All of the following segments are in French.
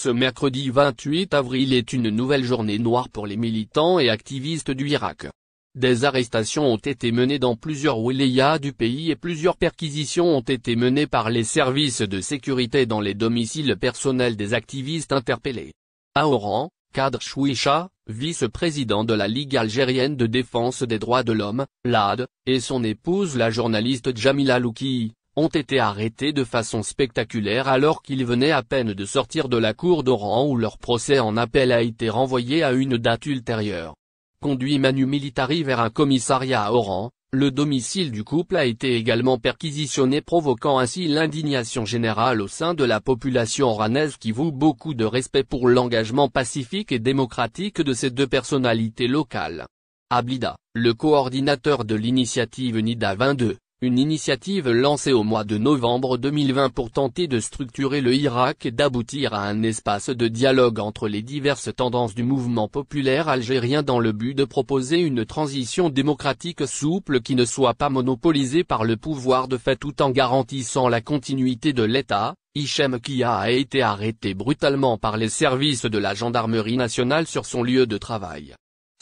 Ce mercredi 28 avril est une nouvelle journée noire pour les militants et activistes du Irak. Des arrestations ont été menées dans plusieurs wilayas du pays et plusieurs perquisitions ont été menées par les services de sécurité dans les domiciles personnels des activistes interpellés. À Oran, Kadr Chouicha, vice-président de la Ligue algérienne de défense des droits de l'homme, LAD, et son épouse la journaliste Djamila Louki, ont été arrêtés de façon spectaculaire alors qu'ils venaient à peine de sortir de la cour d'Oran où leur procès en appel a été renvoyé à une date ultérieure. Conduit manu militari vers un commissariat à Oran, le domicile du couple a été également perquisitionné provoquant ainsi l'indignation générale au sein de la population oranaise qui voue beaucoup de respect pour l'engagement pacifique et démocratique de ces deux personnalités locales. Ablida, le coordinateur de l'initiative NIDA 22, une initiative lancée au mois de novembre 2020 pour tenter de structurer le Irak et d'aboutir à un espace de dialogue entre les diverses tendances du mouvement populaire algérien dans le but de proposer une transition démocratique souple qui ne soit pas monopolisée par le pouvoir de fait tout en garantissant la continuité de l'État. Hichem Kia a été arrêté brutalement par les services de la gendarmerie nationale sur son lieu de travail.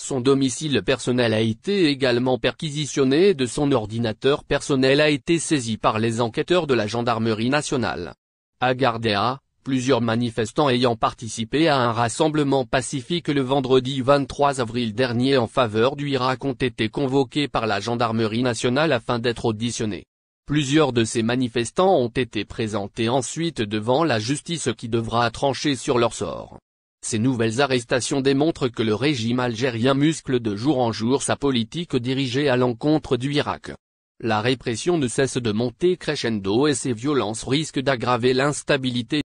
Son domicile personnel a été également perquisitionné et de son ordinateur personnel a été saisi par les enquêteurs de la gendarmerie nationale. À Gardea, plusieurs manifestants ayant participé à un rassemblement pacifique le vendredi 23 avril dernier en faveur du Irak ont été convoqués par la gendarmerie nationale afin d'être auditionnés. Plusieurs de ces manifestants ont été présentés ensuite devant la justice qui devra trancher sur leur sort. Ces nouvelles arrestations démontrent que le régime algérien muscle de jour en jour sa politique dirigée à l'encontre du Irak. La répression ne cesse de monter crescendo et ces violences risquent d'aggraver l'instabilité.